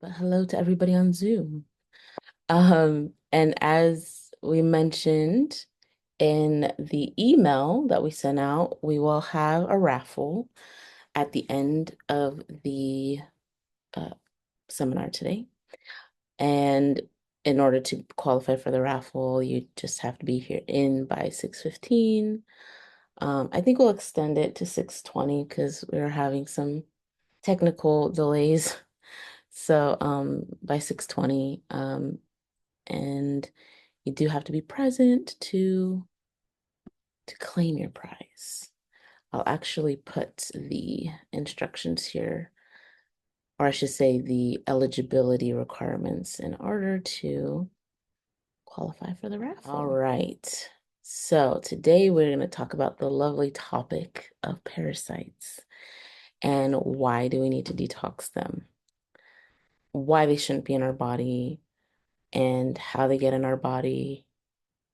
But hello to everybody on Zoom. And as we mentioned in the email that we sent out, we will have a raffle at the end of the uh, seminar today. And in order to qualify for the raffle, you just have to be here in by 6:15. I think we'll extend it to 6:20 because we're having some technical delays. So by 6:20, and you do have to be present to claim your prize. I'll actually put the instructions here, or I should say the eligibility requirements in order to qualify for the raffle. All right. So today we're going to talk about the lovely topic of parasites and why do we need to detox them, why they shouldn't be in our body, and how they get in our body,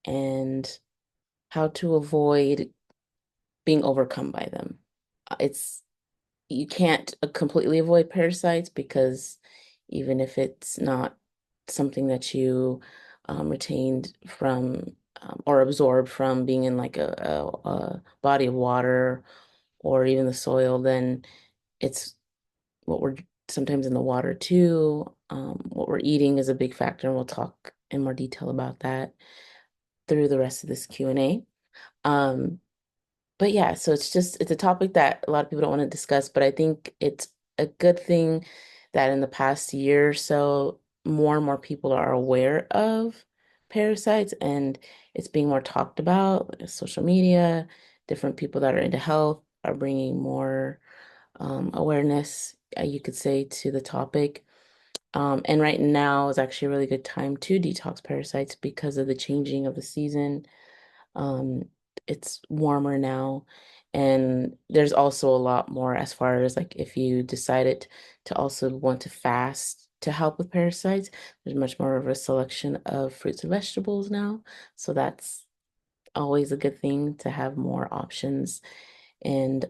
and how to avoid being overcome by them. It's you can't completely avoid parasites because even if it's not something that you retained from or absorbed from being in like a body of water or even the soil, then it's what we're sometimes in the water too. What we're eating is a big factor, and we'll talk in more detail about that through the rest of this Q&A. Um, but yeah, so it's a topic that a lot of people don't want to discuss, but I think it's a good thing that in the past year or so, more and more people are aware of parasites and it's being more talked about. Social media, different people that are into health are bringing more awareness, you could say, to the topic. And right now is actually a really good time to detox parasites because of the changing of the season. um, it's warmer now, and there's also a lot more as far as like if you decided to also want to fast to help with parasites, there's much more of a selection of fruits and vegetables now. So that's always a good thing to have more options and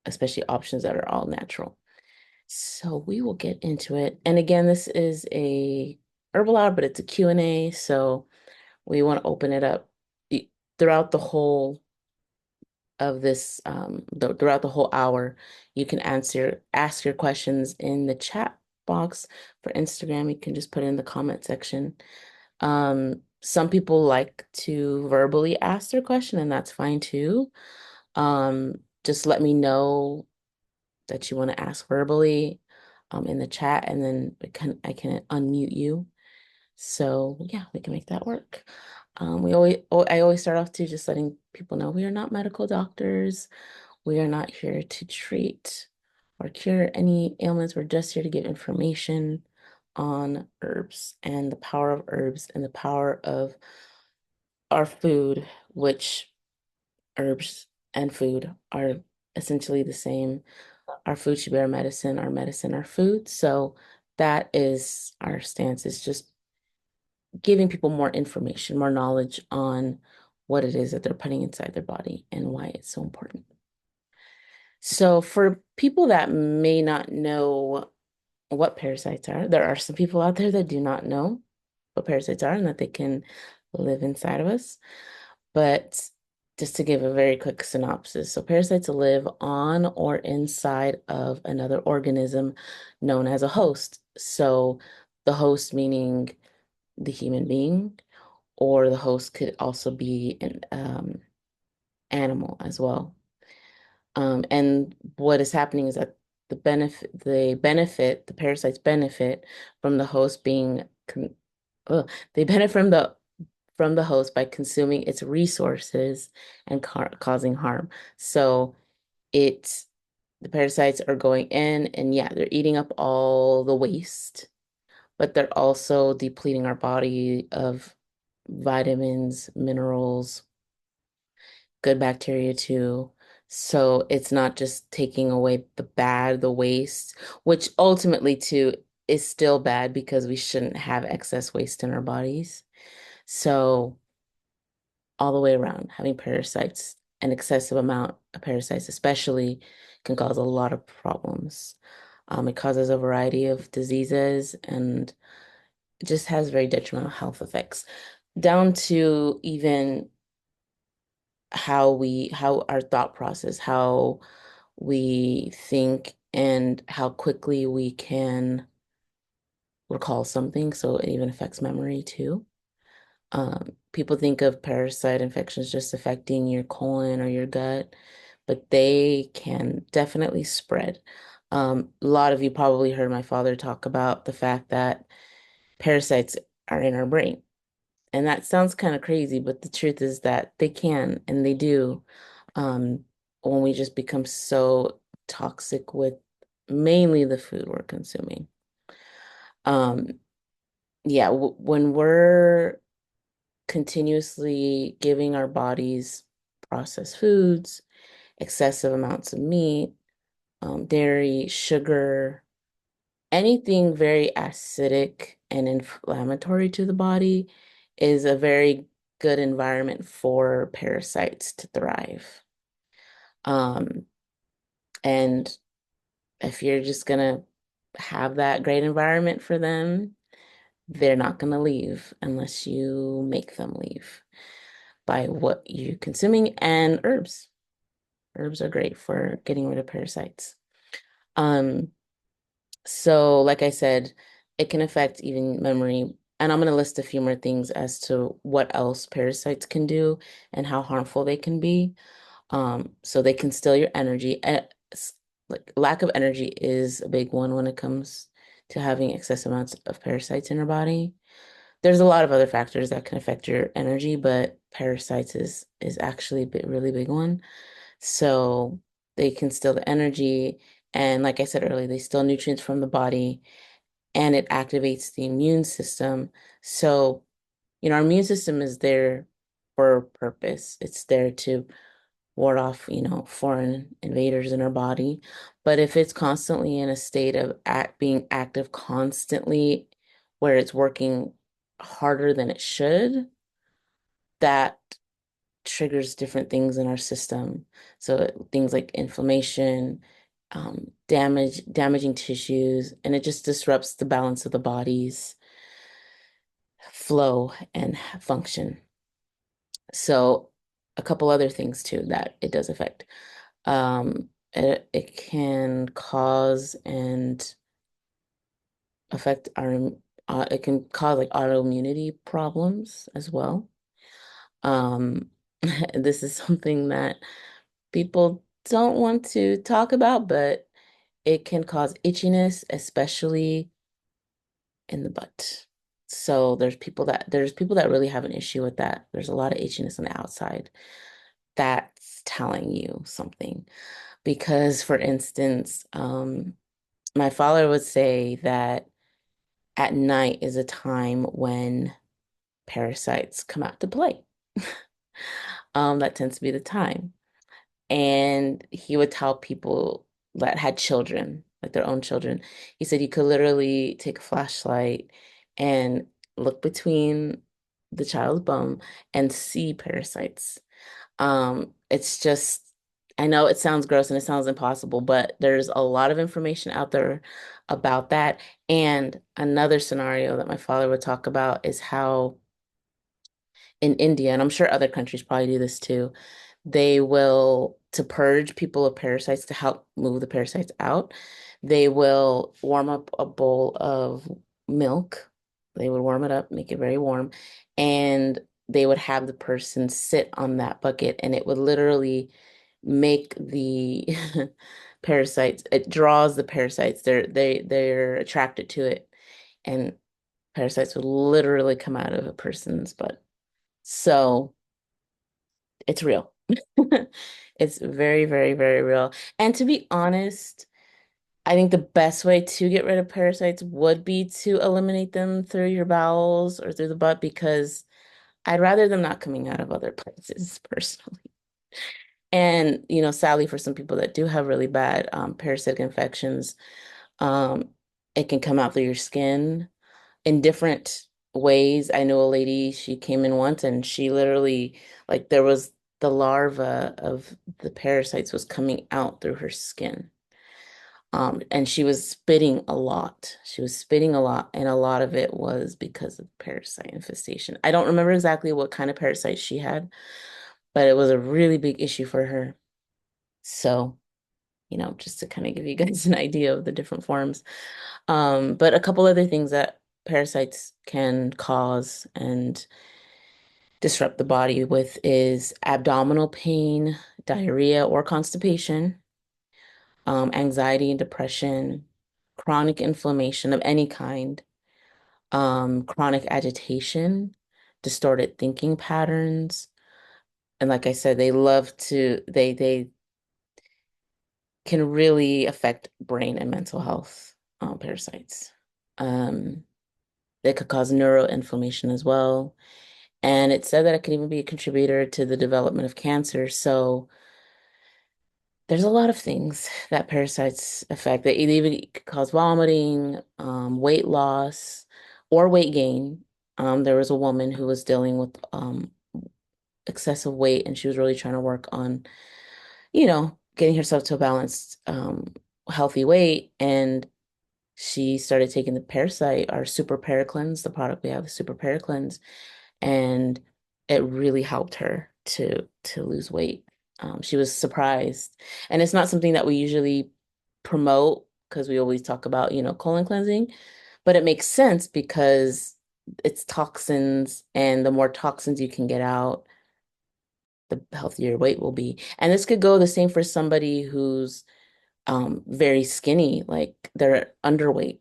especially options that are all natural. So we will get into it. And again, this is a herbal hour, but it's a Q&A, so we want to open it up throughout the whole of this throughout the whole hour. You can ask your questions in the chat box. For Instagram, you can just put it in the comment section. Some people like to verbally ask their question, and that's fine too. Just let me know that you want to ask verbally in the chat, and then I can unmute you. So yeah, we can make that work. I always start off to just letting people know we are not medical doctors. We are not here to treat or cure any ailments. We're just here to give information on herbs and the power of herbs and the power of our food, which herbs and food are essentially the same. Our food should be our medicine, our food. So that is our stance, is just giving people more information, more knowledge on what it is that they're putting inside their body and why it's so important. So for people that may not know what parasites are, there are some people out there that do not know what parasites are and that they can live inside of us. But just to give a very quick synopsis, so parasites live on or inside of another organism known as a host. So the host meaning the human being, or the host could also be an animal as well. And what is happening is that the parasites benefit from the host being, they benefit from the host by consuming its resources and causing harm. So it's the parasites are going in and yeah, they're eating up all the waste, but they're also depleting our body of vitamins, minerals, good bacteria too. So it's not just taking away the bad, the waste, which ultimately too is still bad because we shouldn't have excess waste in our bodies. So all the way around, having parasites, an excessive amount of parasites especially can cause a lot of problems. It causes a variety of diseases and it just has very detrimental health effects, down to even how our thought process, how we think, and how quickly we can recall something. So it even affects memory too. People think of parasite infections just affecting your colon or your gut, but they can definitely spread. A lot of you probably heard my father talk about the fact that parasites are in our brain. And that sounds kind of crazy, but the truth is that they can and they do, um, when we just become so toxic with mainly the food we're consuming. Um, yeah, w when we're continuously giving our bodies processed foods, excessive amounts of meat, dairy, sugar, anything very acidic and inflammatory to the body is a very good environment for parasites to thrive. Um, and if you're just gonna have that great environment for them, they're not gonna leave unless you make them leave by what you're consuming. And herbs. Herbs are great for getting rid of parasites. Um, So, like I said, it can affect even memory. And I'm going to list a few more things as to what else parasites can do and how harmful they can be. So they can steal your energy. Like lack of energy is a big one when it comes to having excess amounts of parasites in your body. There's a lot of other factors that can affect your energy, but parasites is actually a really big one. So they can steal the energy. And like I said earlier, they steal nutrients from the body and it activates the immune system. So, our immune system is there for a purpose. It's there to ward off, foreign invaders in our body. But if it's constantly in a state of being active constantly, where it's working harder than it should, that triggers different things in our system. So things like inflammation, damaging tissues, and it just disrupts the balance of the body's flow and function. So a couple other things too that it does affect. It can cause and affect it can cause like autoimmunity problems as well. Um, this is something that people don't want to talk about, but it can cause itchiness, especially in the butt. So there's people that really have an issue with that. There's a lot of itchiness on the outside. That's telling you something. Because, for instance, my father would say that at night is a time when parasites come out to play. That tends to be the time. And he would tell people that had children, like their own children, he said you could literally take a flashlight and look between the child's bum and see parasites. It's just, I know it sounds gross and it sounds impossible, but there's a lot of information out there about that. And another scenario that my father would talk about is how in India, and I'm sure other countries probably do this too, they will, to purge people of parasites, to help move the parasites out, they will warm up a bowl of milk. They would warm it up, make it very warm, and they would have the person sit on that bucket, and it would literally make the parasites, it draws the parasites. They're attracted to it, and parasites would literally come out of a person's butt. So it's real. It's very, very, very real. And to be honest, I think the best way to get rid of parasites would be to eliminate them through your bowels or through the butt because I'd rather them not coming out of other places personally. And, sadly, for some people that do have really bad parasitic infections, um, it can come out through your skin in different ways. I know a lady, she came in once and she literally, like, there was the larva of the parasites was coming out through her skin. And she was spitting a lot. She was spitting a lot, and a lot of it was because of parasite infestation. I don't remember exactly what kind of parasite she had, but it was a really big issue for her. So, just to kind of give you guys an idea of the different forms. But a couple other things that parasites can cause and disrupt the body with is abdominal pain, diarrhea or constipation, anxiety and depression, chronic inflammation of any kind, chronic agitation, distorted thinking patterns. And like I said, they can really affect brain and mental health, parasites. Um, they could cause neuroinflammation as well. And it said that it could even be a contributor to the development of cancer. So there's a lot of things that parasites affect. They even could cause vomiting, weight loss, or weight gain. There was a woman who was dealing with excessive weight, and she was really trying to work on, getting herself to a balanced, healthy weight. And she started taking the Parasite, our Super Paracleanse, the product we have, the Super Paracleanse, and it really helped her to lose weight. She was surprised, and it's not something that we usually promote because we always talk about, colon cleansing, but it makes sense because it's toxins, and the more toxins you can get out, the healthier your weight will be. And this could go the same for somebody who's very skinny, like they're underweight.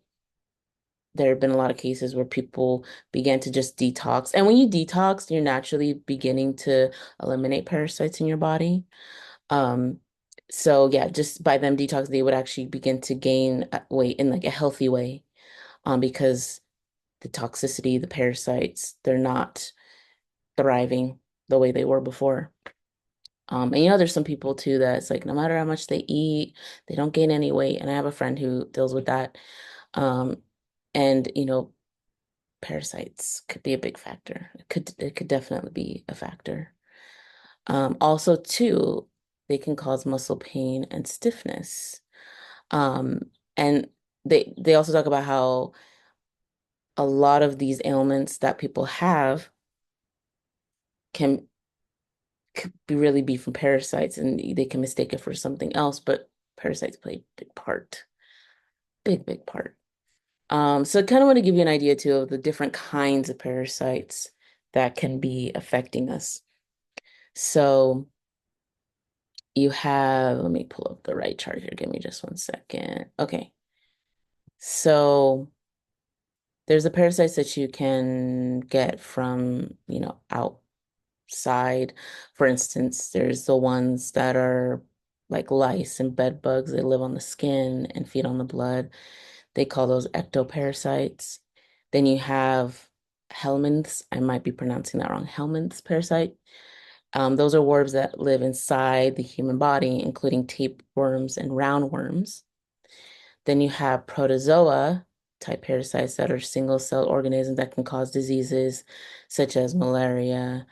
There have been a lot of cases where people began to just detox. And when you detox, you're naturally beginning to eliminate parasites in your body. Um, so yeah, just by them detox, they would actually begin to gain weight in like a healthy way. Because the toxicity, the parasites, they're not thriving the way they were before. And there's some people too that it's like no matter how much they eat, they don't gain any weight. And I have a friend who deals with that. Um, and parasites could be a big factor. It could definitely be a factor. Also, too, they can cause muscle pain and stiffness. And they also talk about how a lot of these ailments that people have can could really be from parasites, and they can mistake it for something else, but parasites play a big part. Big, big part. So I kind of want to give you an idea too of the different kinds of parasites that can be affecting us. So you have, let me pull up the right chart here. Give me just 1 second. Okay. So there's the parasites that you can get from, outside. For instance, there's the ones that are like lice and bed bugs. They live on the skin and feed on the blood. They call those ectoparasites. Then you have helminths. I might be pronouncing that wrong. Helminths parasite. Those are worms that live inside the human body, including tapeworms and roundworms. Then you have protozoa type parasites that are single cell organisms that can cause diseases such as malaria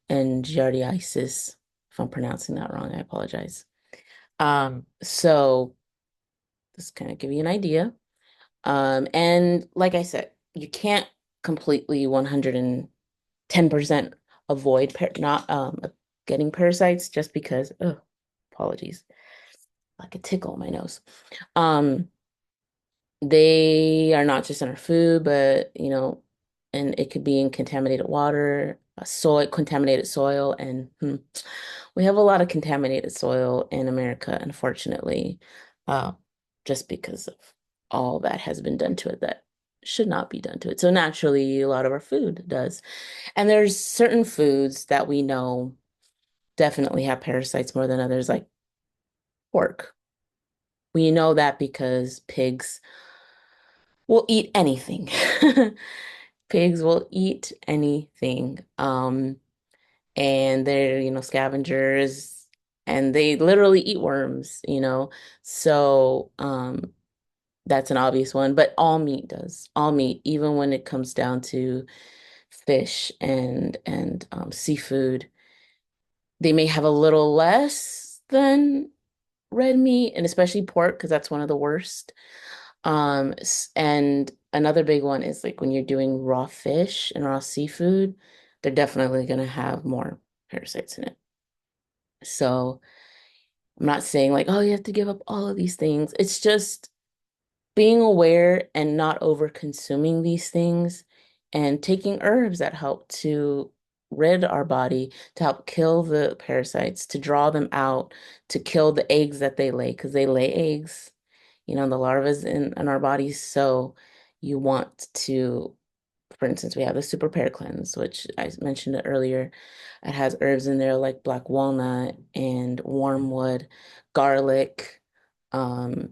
and giardiasis. If I'm pronouncing that wrong, I apologize. So this kind of give you an idea. And like I said, you can't completely 110% avoid not getting parasites just because, oh, apologies, like a tickle in my nose. Um, they are not just in our food, but and it could be in contaminated water, soil, contaminated soil, and we have a lot of contaminated soil in America, unfortunately, uh, just because of all that has been done to it that should not be done to it. So naturally, a lot of our food does. And there's certain foods that we know definitely have parasites more than others, like pork. We know that because pigs will eat anything. Pigs will eat anything. And they're, scavengers, and they literally eat worms. So, that's an obvious one, but all meat does. All meat, even when it comes down to fish and seafood, they may have a little less than red meat and especially pork because that's one of the worst. And another big one is like when you're doing raw fish and raw seafood, they're definitely going to have more parasites in it. So I'm not saying like, oh, you have to give up all of these things. It's just being aware and not over consuming these things and taking herbs that help to rid our body, to help kill the parasites, to draw them out, to kill the eggs that they lay, because they lay eggs, the larvae in our bodies. So you want to, for instance, we have the super pear cleanse, which I mentioned it earlier. It has herbs in there like black walnut and wormwood, garlic, um,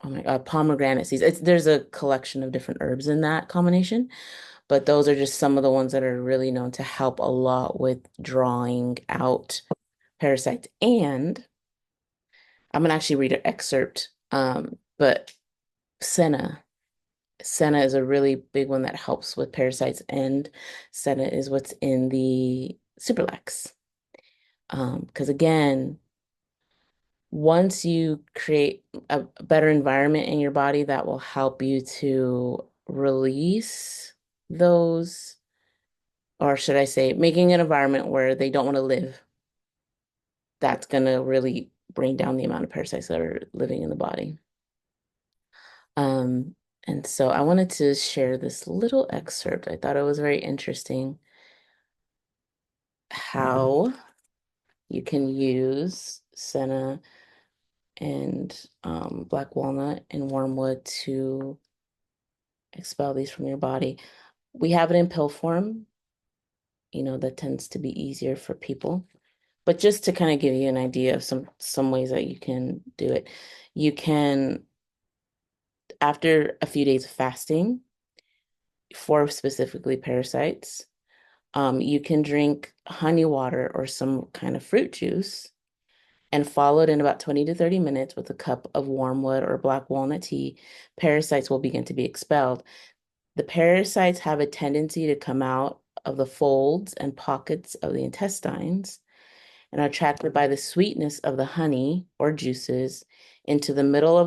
oh my God, pomegranate seeds. There's a collection of different herbs in that combination, but those are just some of the ones that are really known to help a lot with drawing out parasites. And I'm gonna actually read an excerpt, but senna. Senna is a really big one that helps with parasites, and senna is what's in the Superlax. Because again, once you create a better environment in your body that will help you to release those, or should I say, making an environment where they don't want to live, that's going to really bring down the amount of parasites that are living in the body. Um, and so I wanted to share this little excerpt. I thought it was very interesting how you can use senna and black walnut and wormwood to expel these from your body. We have it in pill form, that tends to be easier for people. But just to kind of give you an idea of some ways that you can do it, you can, after a few days of fasting for specifically parasites, you can drink honey water or some kind of fruit juice and follow it in about 20 to 30 minutes with a cup of wormwood or black walnut tea. Parasites will begin to be expelled. The parasites have a tendency to come out of the folds and pockets of the intestines and are attracted by the sweetness of the honey or juices into the middle of the